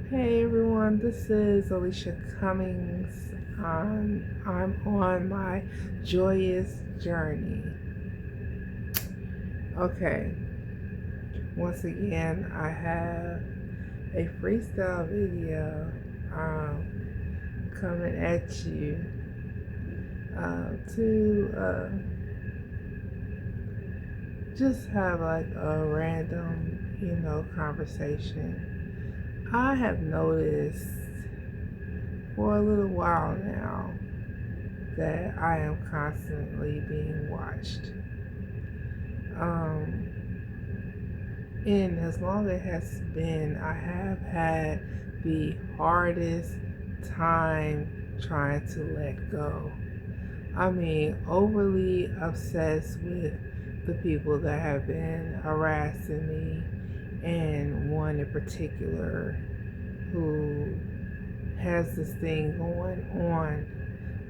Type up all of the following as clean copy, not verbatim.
Hey everyone, this is Alicia Cummings. I'm on my joyous journey. Okay, once again, I have a freestyle video coming at you to just have like a random, conversation. I have noticed for a little while now that I am constantly being watched. Um, and as long as it has been, I have had the hardest time trying to let go. I mean, overly obsessed with the people that have been harassing me, and one in particular who has this thing going on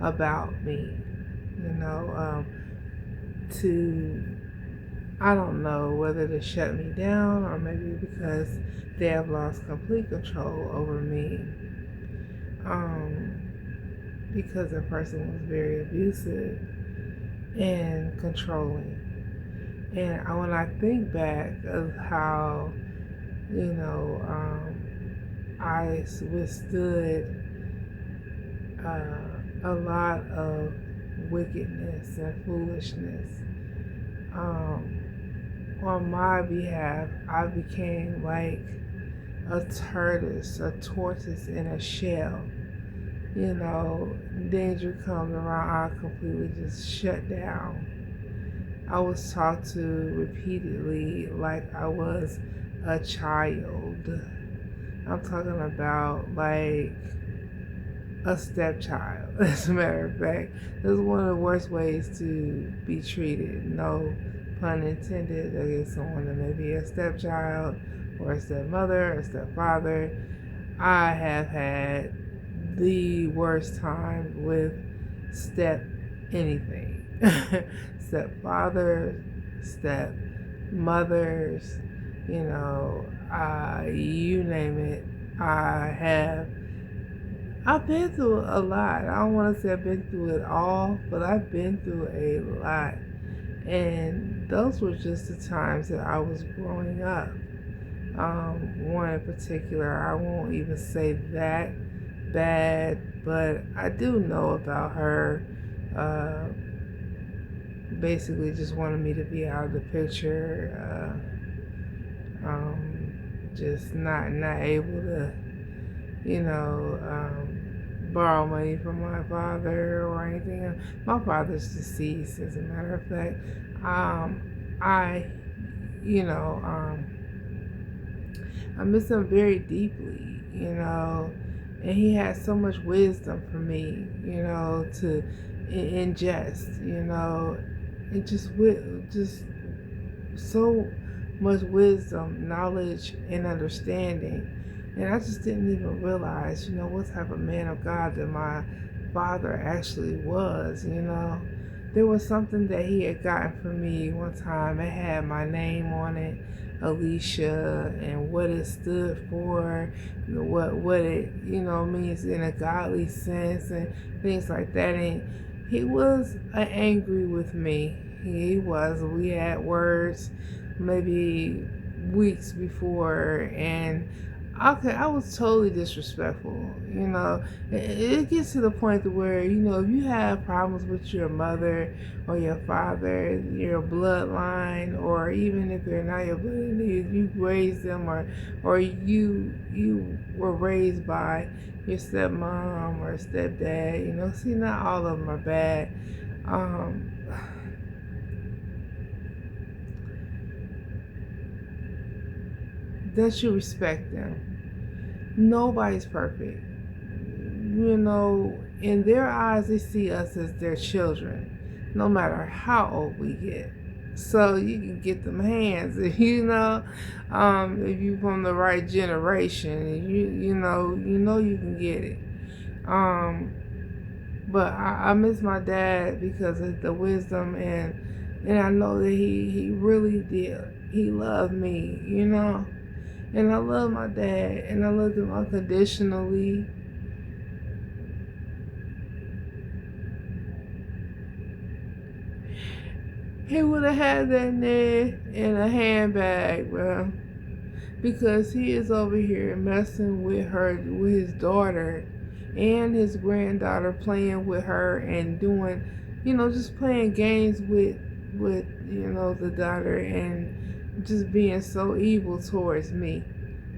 about me, you know, to I don't know whether to shut me down or maybe because they have lost complete control over me. Because the person was very abusive and controlling. And when I think back of how, you know, I withstood a lot of wickedness and foolishness, on my behalf, I became like a tortoise in a shell. Danger comes around, I completely just shut down. I was taught to repeatedly like I was a child. I'm talking about like a stepchild. As a matter of fact, this is one of the worst ways to be treated. No pun intended against someone that may be a stepchild or a stepmother or stepfather. I have had the worst time with step anything. Stepfather, step mothers, you name it. I've been through a lot. I don't want to say I've been through it all, but I've been through a lot. And those were just the times that I was growing up. One in particular, I won't even say that bad, but I do know about her. Uh, Basically, just wanted me to be out of the picture. Just not able to, borrow money from my father or anything. My father's deceased, as a matter of fact. I, you know, I miss him very deeply, and he had so much wisdom for me, to ingest, and just so much wisdom, knowledge, and understanding. And I just didn't even realize, what type of man of God that my father actually was, There was something that he had gotten for me one time. It had my name on it, Alicia, and what it stood for, what it, means in a godly sense and things like that. And he was angry with me. He was. We had words maybe weeks before, and I was totally disrespectful. It gets to the point to where if you have problems with your mother or your father, your bloodline, or even if they're not your bloodline, you raised them, or you were raised by your stepmom or stepdad. See, not all of them are bad. Um, that you respect them. Nobody's perfect. In their eyes, they see us as their children, no matter how old we get. So you can get them hands, if if you from the right generation, you can get it. But I miss my dad because of the wisdom, and I know that he really did. He loved me, And I love my dad, and I love him unconditionally. He would have had that nigga in a handbag, bro. Because he is over here messing with with his daughter and his granddaughter, playing with her and doing, just playing games with the daughter, and just being so evil towards me.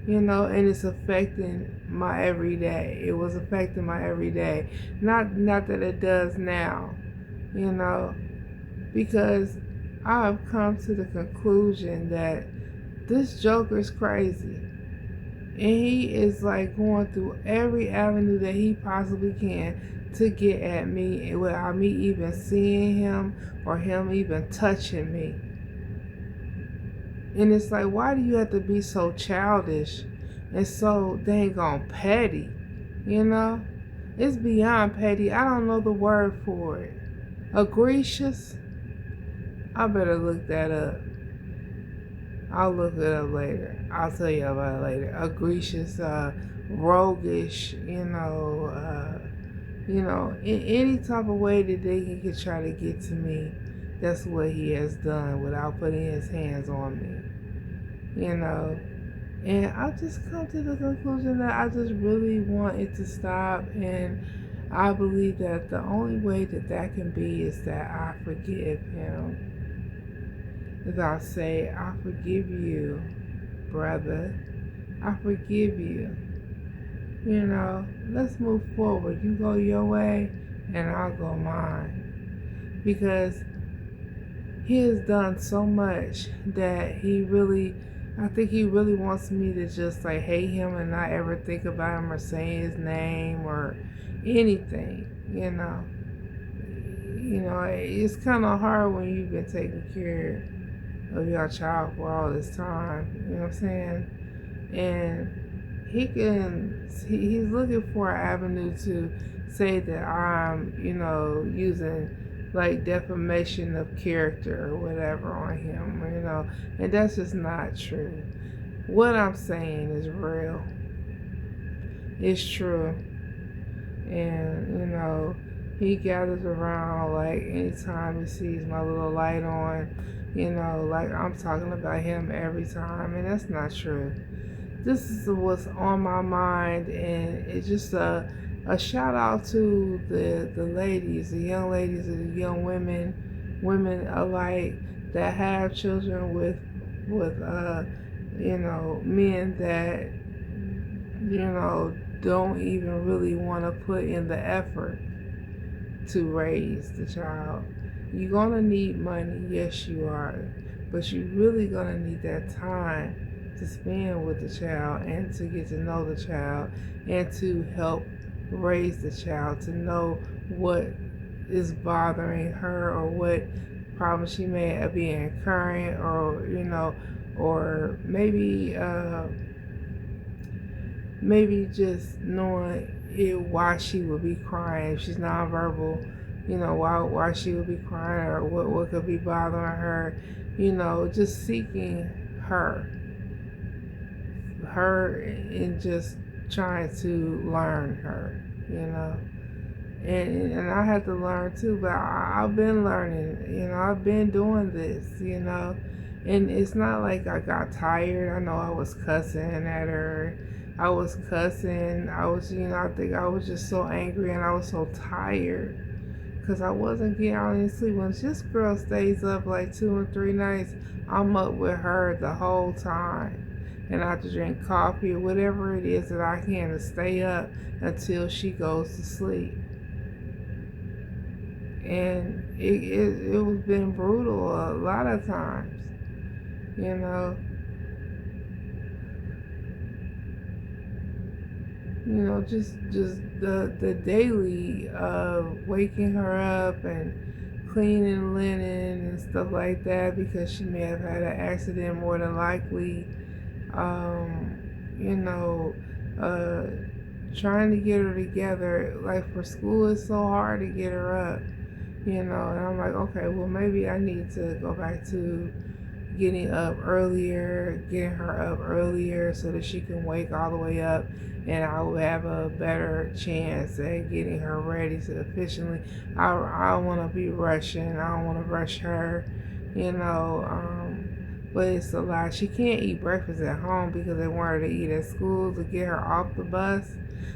And it's affecting my everyday. It was affecting my everyday. Not that it does now, you know, because I've come to the conclusion that this Joker's crazy. And he is like going through every avenue that he possibly can to get at me without me even seeing him or him even touching me. And it's like, why do you have to be so childish and so dang on petty? You know? It's beyond petty. I don't know the word for it. Egregious? I better look that up. I'll look it up later. I'll tell you about it later. Egregious, roguish, in any type of way that they can try to get to me. That's what he has done without putting his hands on me. And I just come to the conclusion that I just really want it to stop. And I believe that the only way that can be is that I forgive him. As I say, I forgive you, brother. I forgive you. Let's move forward. You go your way and I'll go mine. Because he has done so much that I think he really wants me to just like hate him and not ever think about him or say his name or anything, it's kind of hard when you've been taking care of your child for all this time, you know what I'm saying? And he's looking for an avenue to say that I'm, using like defamation of character or whatever on him, and that's just not true. What I'm saying is real. It's true. And, he gathers around like anytime he sees my little light on, like I'm talking about him every time, and that's not true. This is what's on my mind, and it's just a shout out to the ladies, the young ladies, and the young women alike that have children with men that don't even really want to put in the effort to raise the child. You're going to need money, yes you are, but you're really going to need that time to spend with the child and to get to know the child and to help raise the child, to know what is bothering her or what problems she may be incurring, or maybe just knowing why she would be crying if she's nonverbal, why she would be crying or what could be bothering her, just seeking her and just trying to learn her, and I had to learn too, but I've been learning, I've been doing this, and it's not like I got tired. I know I was cussing at her. I was cussing. I think I was just so angry and I was so tired because I wasn't getting any sleep. When this girl stays up like 2 and 3 nights, I'm up with her the whole time. And I have to drink coffee or whatever it is that I can to stay up until she goes to sleep. And it was been brutal a lot of times, just the daily waking her up and cleaning linen and stuff like that because she may have had an accident more than likely. Trying to get her together, like for school, it's so hard to get her up, and I'm like, okay, well maybe I need to go back to getting her up earlier so that she can wake all the way up, and I will have a better chance at getting her ready sufficiently. I don't want to be rushing. I don't want to rush her, you know. But it's a lot. She can't eat breakfast at home because they want her to eat at school to get her off the bus.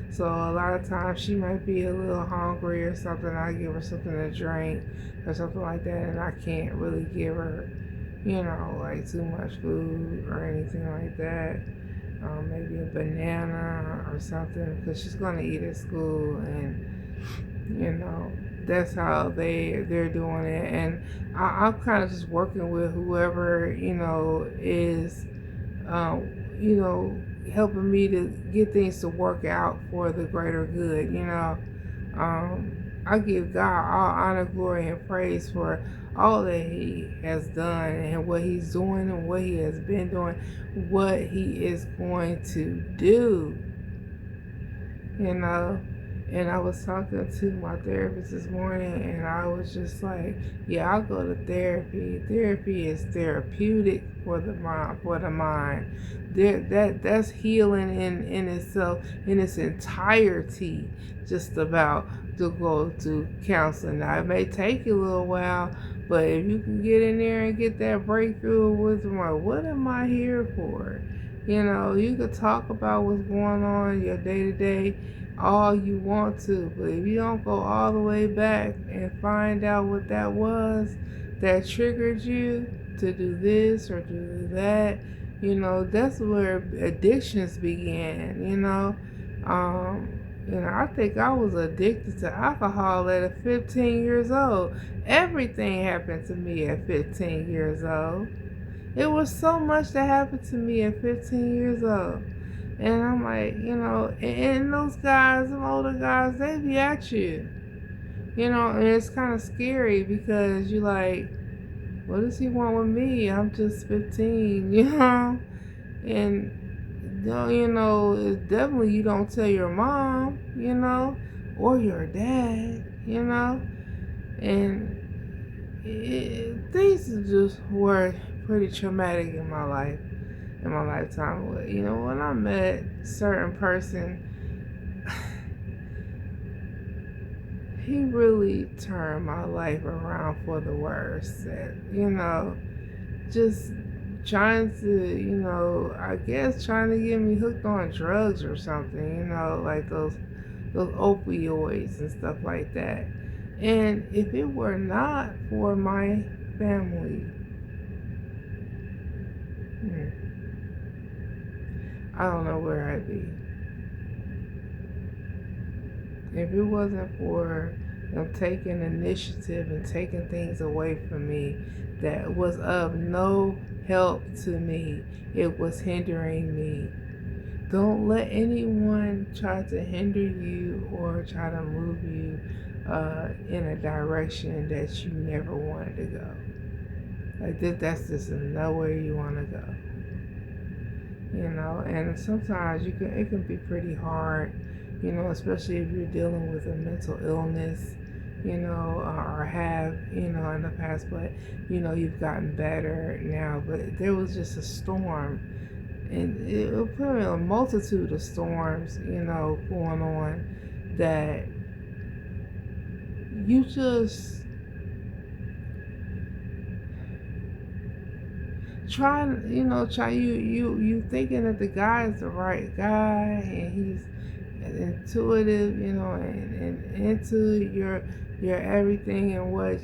So a lot of times she might be a little hungry or something. I give her something to drink or something like that, and I can't really give her, like too much food or anything like that. Maybe a banana or something because she's going to eat at school, and that's how they're doing it. And I'm kind of just working with whoever is helping me to get things to work out for the greater good. I give God all honor, glory, and praise for all that He has done and what He's doing and what He has been doing, what He is going to do. And I was talking to my therapist this morning, and I was just like, yeah, I'll go to therapy. Therapy is therapeutic for the mind. That's healing in itself, in its entirety, just about to go to counseling. Now, it may take you a little while, but if you can get in there and get that breakthrough with what am I here for? You could talk about what's going on in your day-to-day all you want to, but if you don't go all the way back and find out what that was that triggered you to do this or do that, that's where addictions began. I think I was addicted to alcohol at 15 years old. Everything happened to me at 15 years old. It was so much that happened to me at 15 years old. And I'm like, and those guys, them older guys, they be at you. And it's kind of scary because you're like, what does he want with me? I'm just 15, And, it's definitely you don't tell your mom, or your dad, And things just were pretty traumatic in my life. In my lifetime, when I met a certain person, he really turned my life around for the worse. And, just trying to, I guess trying to get me hooked on drugs or something, like those opioids and stuff like that. And if it were not for my family, I don't know where I'd be. If it wasn't for them taking initiative and taking things away from me that was of no help to me, it was hindering me. Don't let anyone try to hinder you or try to move you in a direction that you never wanted to go. Like that's just nowhere you want to go. And sometimes it can be pretty hard, especially if you're dealing with a mental illness, or have, in the past, but, you've gotten better now, but there was just a storm, and it was probably a multitude of storms, going on that you just you thinking that the guy is the right guy and he's intuitive, and into your everything and what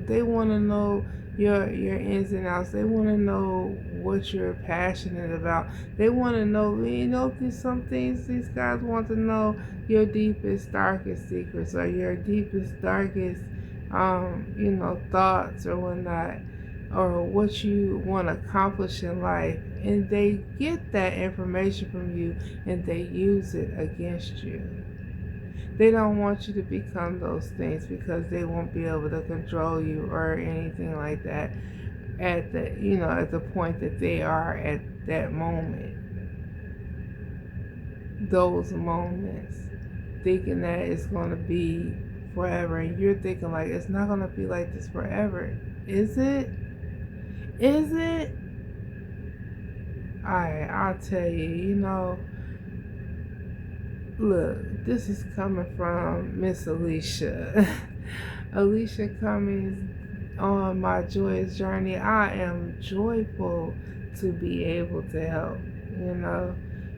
they want to know your ins and outs. They want to know what you're passionate about. They want to know, some things these guys want to know your deepest, darkest secrets or your deepest, darkest, thoughts or whatnot, or what you want to accomplish in life. And they get that information from you and they use it against you. They don't want you to become those things because they won't be able to control you or anything like that at the point that they are at that moment. Those moments, thinking that it's going to be forever, and you're thinking like it's not going to be like this forever. Is it? Is it? I'll tell you, look, this is coming from Miss Alicia. Alicia Cummings on my joyous journey. I am joyful to be able to help, you know.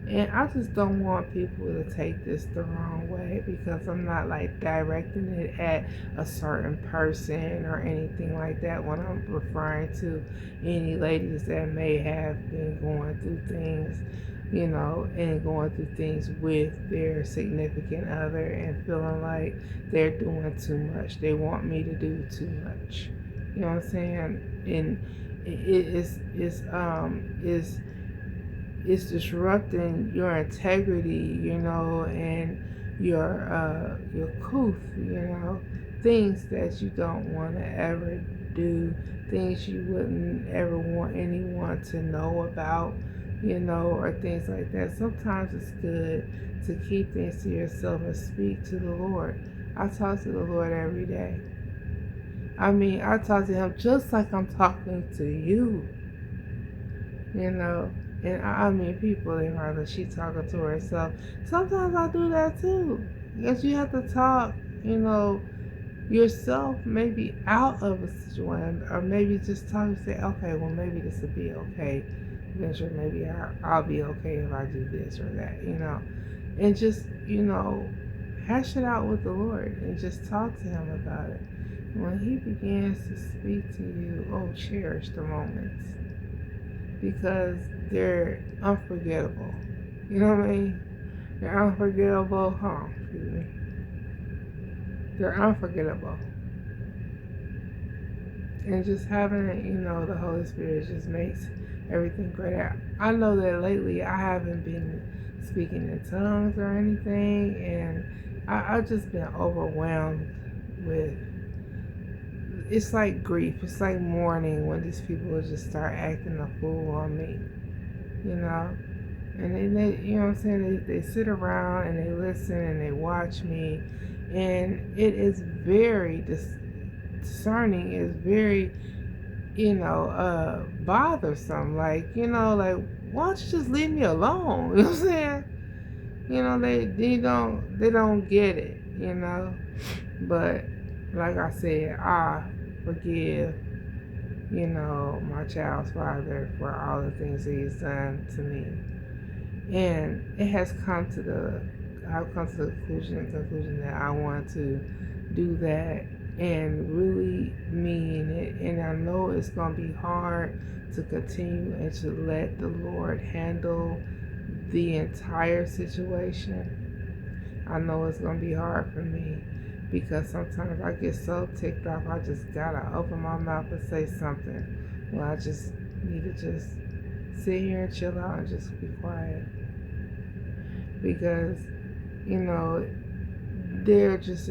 And I just don't want people to take this the wrong way, because I'm not like directing it at a certain person or anything like that when I'm referring to any ladies that may have been going through things, and going through things with their significant other and feeling like they're doing too much. They want me to do too much. You know what I'm saying? And it's disrupting your integrity, and your couth, things that you don't want to ever do, things you wouldn't ever want anyone to know about, or things like that. Sometimes it's good to keep things to yourself and speak to the Lord. I talk to the Lord every day. I mean, I talk to Him just like I'm talking to you, you know. And I mean, people, they rather she talking to herself. Sometimes I do that too. Because you have to talk, yourself maybe out of a situation, or maybe just talk and say, okay, well, maybe this will be okay. Eventually, maybe I'll be okay if I do this or that, And just, hash it out with the Lord and just talk to Him about it. When He begins to speak to you, cherish the moments, because they're unforgettable. You know what I mean? They're unforgettable. Excuse me. They're unforgettable. And just having, the Holy Spirit just makes everything great. I know that lately I haven't been speaking in tongues or anything, and I've just been overwhelmed with. It's like grief. It's like mourning when these people will just start acting a fool on me, And they you know what I'm saying? They sit around and they listen and they watch me, and it is very discerning. It's very, bothersome. Like, like, why don't you just leave me alone? You know what I'm saying? They don't get it. But like I said, I forgive, my child's father for all the things that he's done to me. And I've come to the conclusion that I want to do that and really mean it. And I know it's going to be hard to continue and to let the Lord handle the entire situation. I know it's going to be hard for me, because sometimes I get so ticked off, I just gotta open my mouth and say something. Well, I just need to just sit here and chill out and just be quiet, because they're just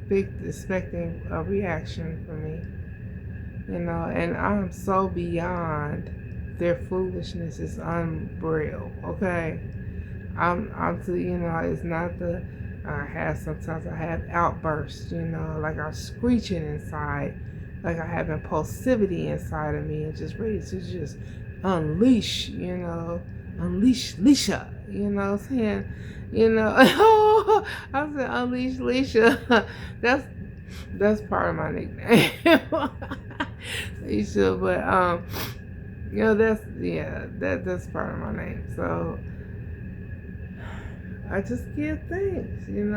expecting a reaction from me, and I'm so beyond their foolishness. Is unreal. Okay, I'm to, it's not the. Sometimes I have outbursts, like I'm screeching inside, like I have impulsivity inside of me and just ready to just unleash, unleash Leisha, saying, I said unleash Leisha. that's part of my nickname, Leisha, but that's part of my name. So I just give thanks, and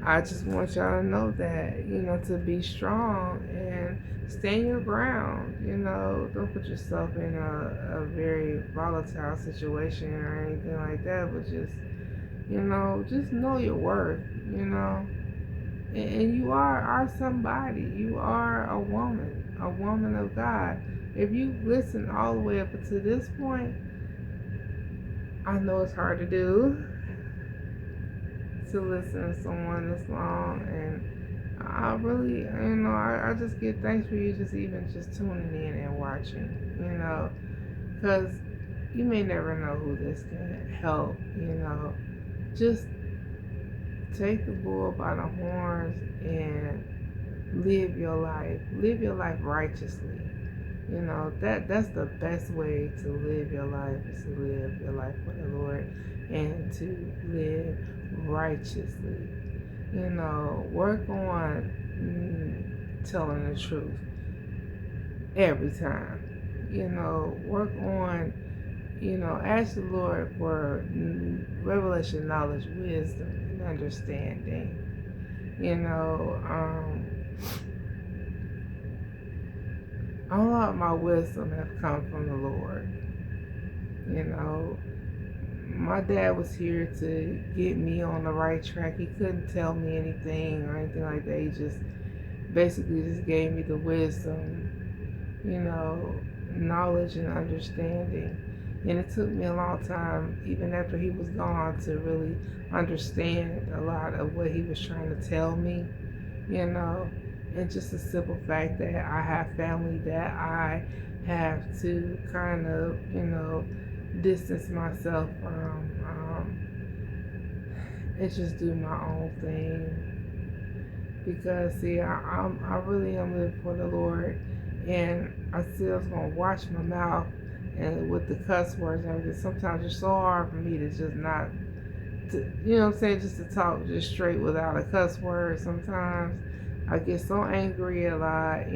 I just want y'all to know that, to be strong and stand your ground, don't put yourself in a very volatile situation or anything like that, but just know your worth, and you are somebody. You are a woman of God. If you listen all the way up until this point, I know it's hard to do, to listen to someone this long, and I really, I just give thanks for you just even just tuning in and watching, because you may never know who this can help, Just take the bull by the horns and live your life. Live your life righteously. You know, that's the best way to live your life, is to live your life for the Lord and to live righteously. You know, work on telling the truth every time. You know, work on, ask the Lord for revelation, knowledge, wisdom, and understanding. You know, a lot of my wisdom have come from the Lord. You know, my dad was here to get me on the right track. He couldn't tell me anything or anything like that. He just basically just gave me the wisdom, knowledge and understanding. And it took me a long time, even after he was gone, to really understand a lot of what he was trying to tell me, and just the simple fact that I have family that I have to kind of, distance myself from, and just do my own thing. Because, see, I really am living for the Lord, and I still was going to watch my mouth and with the cuss words and everything. Sometimes it's so hard for me to just not, just to talk just straight without a cuss word. Sometimes I get so angry a lot,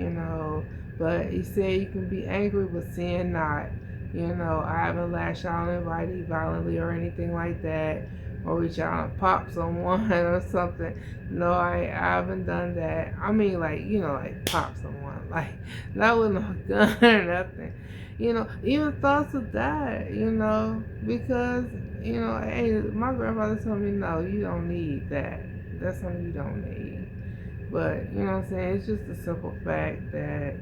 but he said you can be angry but sin not. I haven't lashed out on anybody violently or anything like that, or reach out and pop someone or something. No, I haven't done that. I mean, like pop someone, like not with no gun or nothing. Even thoughts of that, because, hey, my grandfather told me, no, you don't need that. That's something you don't need. But, you know what I'm saying? It's just a simple fact that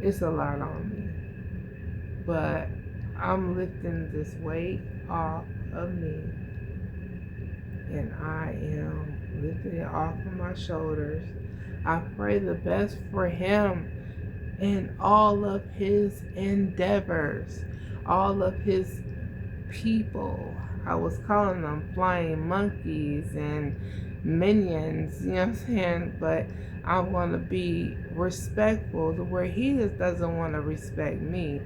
it's a lot on me. But I'm lifting this weight off of me. And I am lifting it off of my shoulders. I pray the best for him in all of his endeavors, all of his people. I was calling them flying monkeys and minions, you know what I'm saying? But I'm going to be respectful to where he just doesn't want to respect me.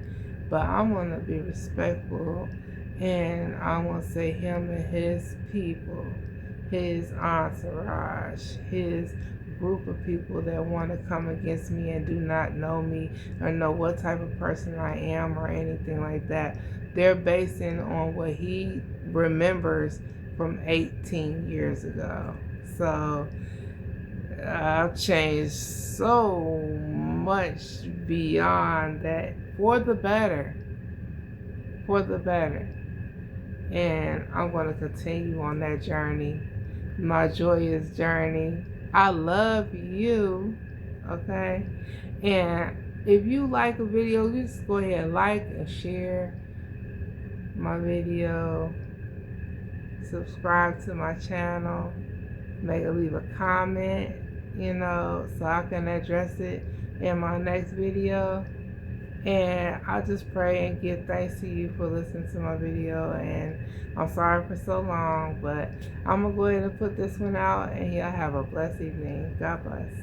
But I'm going to be respectful, and I'm going to say him and his people, his entourage, his group of people that want to come against me and do not know me or know what type of person I am or anything like that. They're basing on what he remembers from 18 years ago. So I've changed so much beyond that, for the better. For the better. And I'm going to continue on that journey, my joyous journey. I love you, okay? And if you like a video, just go ahead and like and share my video. Subscribe to my channel. Leave a comment, so I can address it in my next video. And I just pray and give thanks to you for listening to my video. And I'm sorry for so long, but I'm going to go ahead and put this one out. And y'all have a blessed evening. God bless.